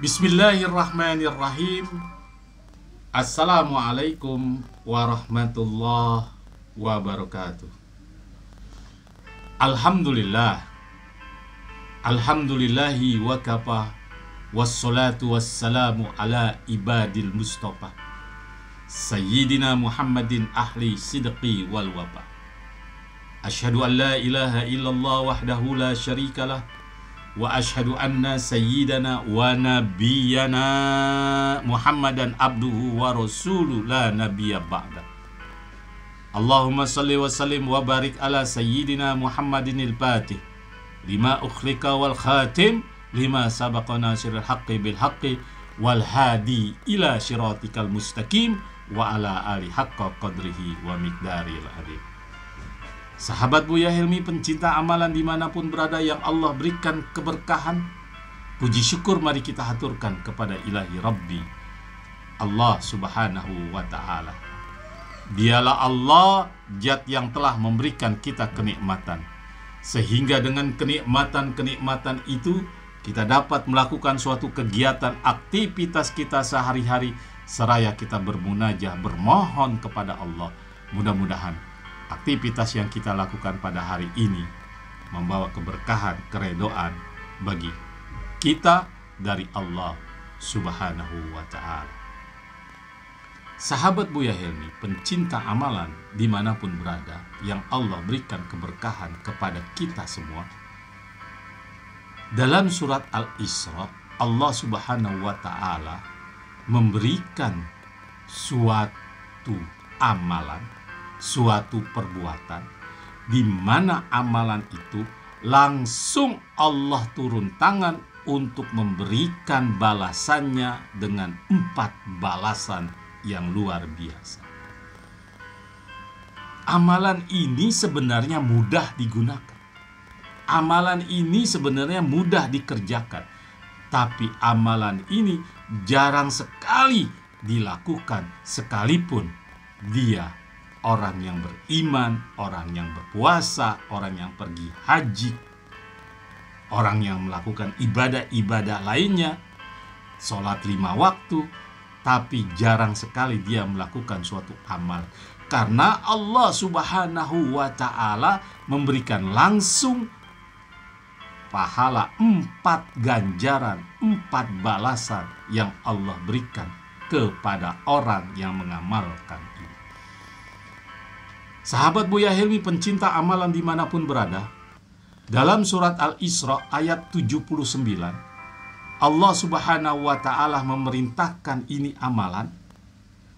Bismillahirrahmanirrahim. Assalamualaikum warahmatullahi wabarakatuh. Alhamdulillah. Alhamdulillahi wa kafa. Wassalatu wassalamu ala ibadil mustafa Sayyidina Muhammadin ahli sidqi wal wafa. Asyhadu an la ilaha illallah wahdahu la syarikalah, wa asyhadu anna sayyidana wa nabiyyana Muhammadan abduhu wa rasuluhu la nabiyya ba'da. Allahumma salli wa sallim wa barik ala sayyidina Muhammadinil fatih lima ukhlika wal khatim lima sabaqa nasiril haqqi bil haqqi wal hadi ila syiratikal mustaqim wa ala ali haqqa qadrihi wa miqdaril azim. Sahabat Buya Helmi, pencinta amalan dimanapun berada yang Allah berikan keberkahan, puji syukur mari kita haturkan kepada Ilahi Rabbi Allah subhanahu wa ta'ala. Dialah Allah Zat yang telah memberikan kita kenikmatan, sehingga dengan kenikmatan-kenikmatan itu kita dapat melakukan suatu kegiatan aktivitas kita sehari-hari, seraya kita bermunajah, bermohon kepada Allah. Mudah-mudahan aktivitas yang kita lakukan pada hari ini membawa keberkahan, keredoan bagi kita dari Allah subhanahu wa ta'ala. Sahabat Buya Helmi, pencinta amalan dimanapun berada, yang Allah berikan keberkahan kepada kita semua. Dalam surat Al-Isra, Allah subhanahu wa ta'ala memberikan suatu amalan, suatu perbuatan, di mana amalan itu langsung Allah turun tangan untuk memberikan balasannya dengan 4 balasan yang luar biasa. Amalan ini sebenarnya mudah digunakan. Amalan ini sebenarnya mudah dikerjakan. Tapi amalan ini jarang sekali dilakukan, sekalipun dia orang yang beriman, orang yang berpuasa, orang yang pergi haji, orang yang melakukan ibadah-ibadah lainnya, sholat 5 waktu, tapi jarang sekali dia melakukan suatu amal. Karena Allah subhanahu wa ta'ala memberikan langsung pahala 4 ganjaran, 4 balasan yang Allah berikan kepada orang yang mengamalkan ini. Sahabat Buya Helmi, pencinta amalan dimanapun berada, dalam surat Al-Isra ayat 79, Allah subhanahu wa ta'ala memerintahkan ini amalan.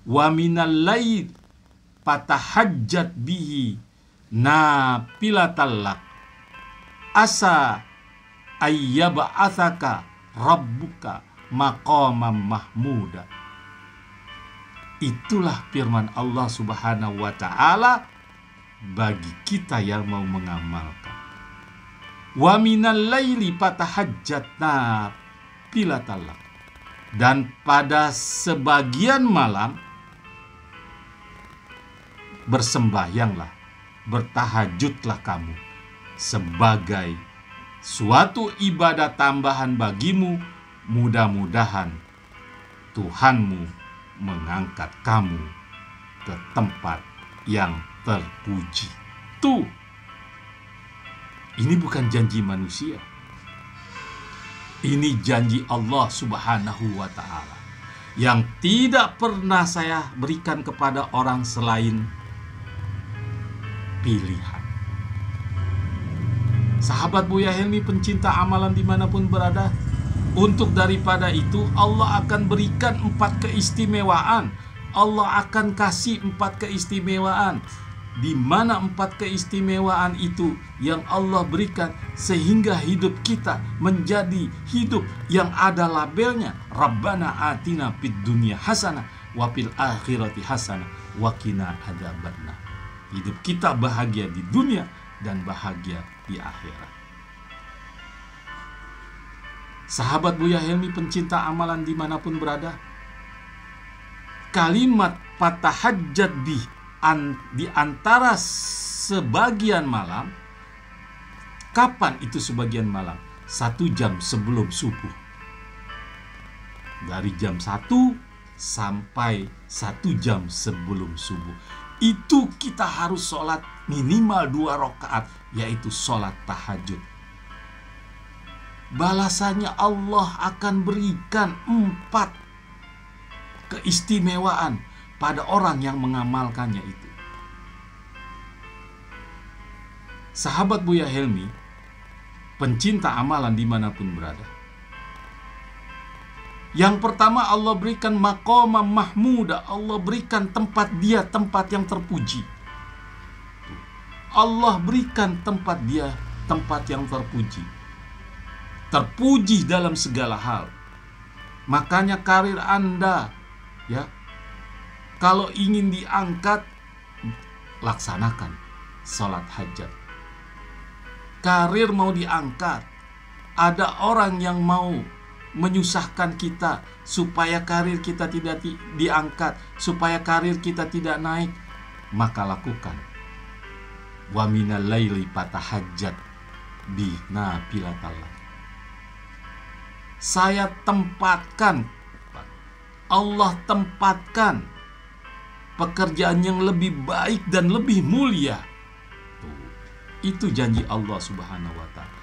Wa minal lail fatahajjat bihi nafilatallak asa ayyab'atsaka rabbuka maqamam mahmuda. Itulah firman Allah subhanahu wa ta'ala bagi kita yang mau mengamalkan. Wa minal laili fatahajjatna filatallah. Dan pada sebagian malam bersembahyanglah, bertahajudlah kamu sebagai suatu ibadah tambahan bagimu. Mudah-mudahan Tuhanmu mengangkat kamu ke tempat yang terpuji. Tuh, ini bukan janji manusia. Ini janji Allah subhanahu wa ta'ala yang tidak pernah saya berikan kepada orang selain pilihan. Sahabat Buya Helmi, pencinta amalan dimanapun berada, untuk daripada itu Allah akan berikan 4 keistimewaan. Allah akan kasih 4 keistimewaan. Di mana 4 keistimewaan itu yang Allah berikan sehingga hidup kita menjadi hidup yang ada labelnya Rabbana atina fid dunya hasanah wa fil akhirati hasanah wa qina adzabannar. Hidup kita bahagia di dunia dan bahagia di akhirat. Sahabat Buya Helmi, pencinta amalan dimanapun berada, kalimat fatahajjat bih di antara sebagian malam. Kapan itu sebagian malam? 1 jam sebelum subuh. dari jam 1 sampai 1 jam sebelum subuh. Itu kita harus sholat minimal 2 rakaat, yaitu sholat tahajud. Balasannya Allah akan berikan 4 keistimewaan pada orang yang mengamalkannya itu. Sahabat Buya Helmi, pencinta amalan dimanapun berada, yang pertama Allah berikan maqamah mahmuda, Allah berikan tempat dia, tempat yang terpuji. Allah berikan tempat dia, tempat yang terpuji. Terpuji dalam segala hal. Makanya karir Anda, ya, kalau ingin diangkat, laksanakan sholat hajat. Karir mau diangkat, ada orang yang mau menyusahkan kita supaya karir kita tidak diangkat, supaya karir kita tidak naik, maka lakukan. Wa minal laili fatahajjat bi nafilatallah. Saya tempatkan, Allah tempatkan pekerjaan yang lebih baik dan lebih mulia. Itu janji Allah Subhanahu wa ta'ala.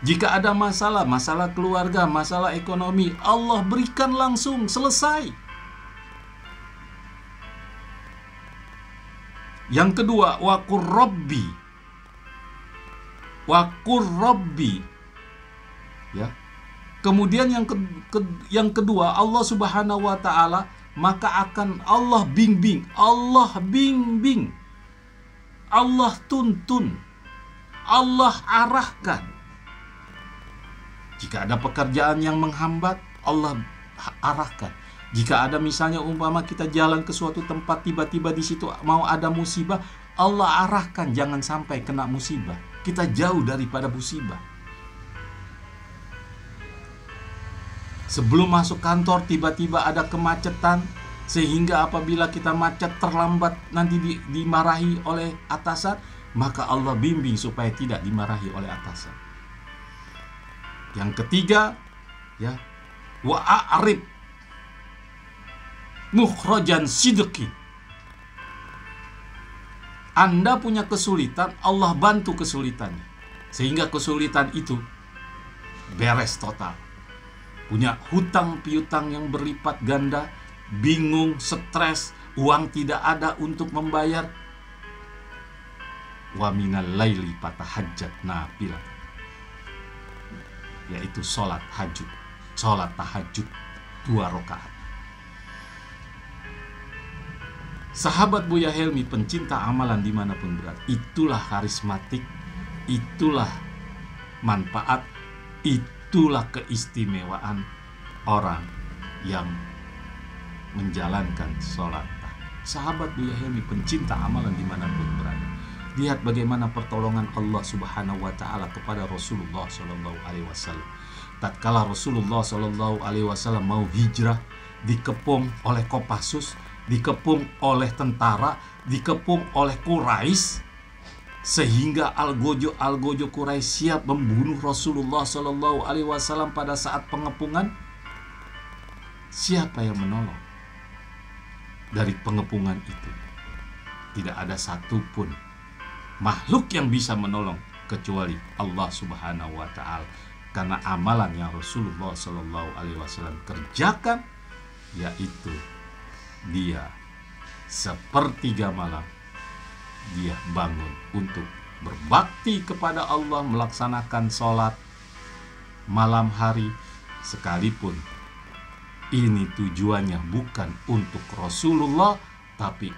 Jika ada masalah, masalah keluarga, masalah ekonomi, Allah berikan langsung, selesai. Yang kedua, waqur rabbi. Waqur rabbi. Ya. Kemudian yang kedua, Allah Subhanahu wa ta'ala maka akan Allah bimbing, Allah bimbing, Allah tuntun, Allah arahkan. Jika ada pekerjaan yang menghambat, Allah arahkan. Jika ada misalnya umpama kita jalan ke suatu tempat, tiba-tiba di situ mau ada musibah, Allah arahkan jangan sampai kena musibah. Kita jauh daripada musibah. Sebelum masuk kantor tiba-tiba ada kemacetan, sehingga apabila kita macet terlambat nanti dimarahi oleh atasan, maka Allah bimbing supaya tidak dimarahi oleh atasan. Yang ketiga, ya, wa a'rib mukhrajan sidqi. Anda punya kesulitan, Allah bantu kesulitannya, sehingga kesulitan itu beres total. Punya hutang piutang yang berlipat ganda, bingung, stres, uang tidak ada untuk membayar. Wa minal laili fatahajjat nafilah, yaitu sholat tahajud 2 rakaat. Sahabat Buya Helmi, pencinta amalan dimanapun berada, itulah karismatik, itulah manfaat, itulah keistimewaan orang yang menjalankan sholat. Sahabat Buya Helmi, pencinta amalan dimanapun berada, lihat bagaimana pertolongan Allah Subhanahu wa ta'ala kepada Rasulullah Sallallahu Alaihi Wasallam. Tatkala Rasulullah Sallallahu Alaihi Wasallam mau hijrah, dikepung oleh Kopassus, dikepung oleh tentara, dikepung oleh Quraisy, sehingga algojo Quraisy siap membunuh Rasulullah Sallallahu Alaihi Wasallam pada saat pengepungan. Siapa yang menolong dari pengepungan itu? Tidak ada satupun makhluk yang bisa menolong kecuali Allah Subhanahu wa ta'ala. Karena amalan yang Rasulullah Sallallahu Alaihi Wasallam kerjakan, yaitu dia sepertiga malam dia bangun untuk berbakti kepada Allah, melaksanakan sholat malam hari, sekalipun ini tujuannya bukan untuk Rasulullah, tapi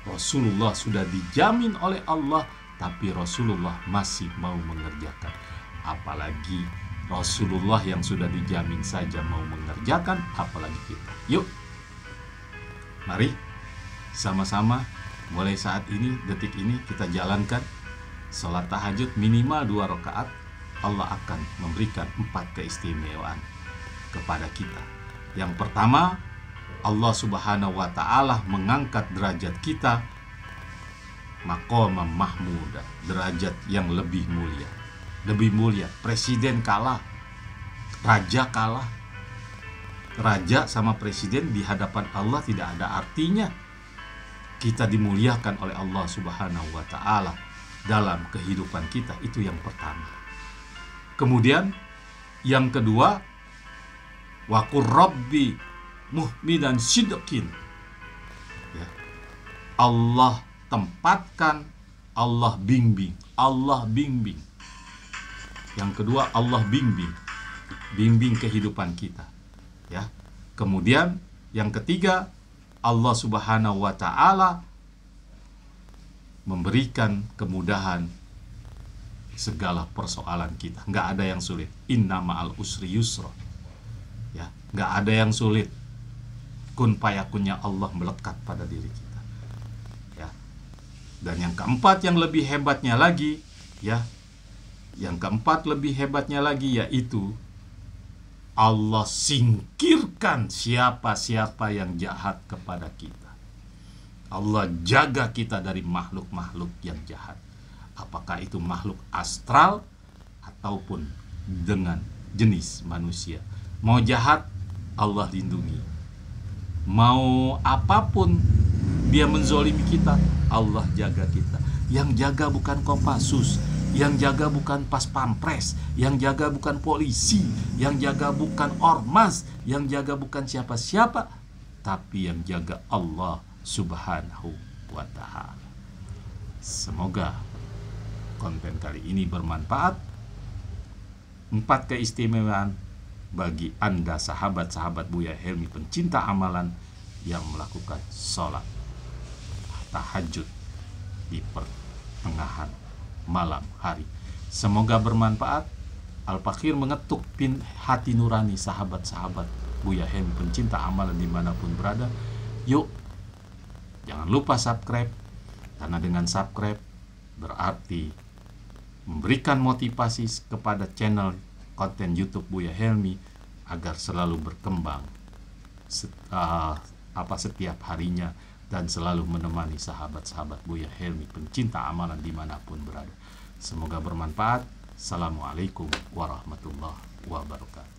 Rasulullah sudah dijamin oleh Allah, tapi Rasulullah masih mau mengerjakan. Apalagi Rasulullah yang sudah dijamin saja mau mengerjakan, apalagi kita. Yuk, mari sama-sama mulai saat ini, detik ini kita jalankan sholat tahajud minimal 2 rakaat. Allah akan memberikan 4 keistimewaan kepada kita. Yang pertama, Allah Subhanahu wa ta'ala mengangkat derajat kita maqamah mahmuda, derajat yang lebih mulia. Lebih mulia, presiden kalah, raja kalah, raja sama presiden di hadapan Allah tidak ada artinya. Kita dimuliakan oleh Allah Subhanahu wa Ta'ala dalam kehidupan kita, itu yang pertama. Kemudian yang kedua, wa qur rabbi muhmidan sidqin. Ya. Allah tempatkan, Allah bimbing, Allah bimbing. Yang kedua, Allah bimbing kehidupan kita. Ya. Kemudian yang ketiga, Allah Subhanahu wa Ta'ala memberikan kemudahan segala persoalan kita. Nggak ada yang sulit. Inna ma'al usri yusra. Ya, nggak ada yang sulit. Kun fayakunnya Allah melekat pada diri kita. Ya. Dan yang keempat yang lebih hebatnya lagi, ya. Yang keempat lebih hebatnya lagi yaitu Allah singkirkan siapa-siapa yang jahat kepada kita. Allah jaga kita dari makhluk-makhluk yang jahat. Apakah itu makhluk astral ataupun dengan jenis manusia. Mau jahat, Allah lindungi. Mau apapun dia menzolimi kita, Allah jaga kita. Yang jaga bukan Kopassus, yang jaga bukan pas pampres, yang jaga bukan polisi, yang jaga bukan ormas, yang jaga bukan siapa-siapa, tapi yang jaga Allah Subhanahu wa Ta'ala. Semoga konten kali ini bermanfaat. 4 keistimewaan bagi Anda sahabat-sahabat Buya Helmi pencinta amalan yang melakukan sholat tahajud di pertengahan malam hari. Semoga bermanfaat. Al-Fakir mengetuk hati nurani sahabat-sahabat Buya Helmi pencinta amalan dimanapun berada. Yuk, jangan lupa subscribe, karena dengan subscribe berarti memberikan motivasi kepada channel konten YouTube Buya Helmi agar selalu berkembang setiap harinya dan selalu menemani sahabat-sahabat Buya Helmi pencinta amalan dimanapun berada. Semoga bermanfaat. Assalamualaikum warahmatullahi wabarakatuh.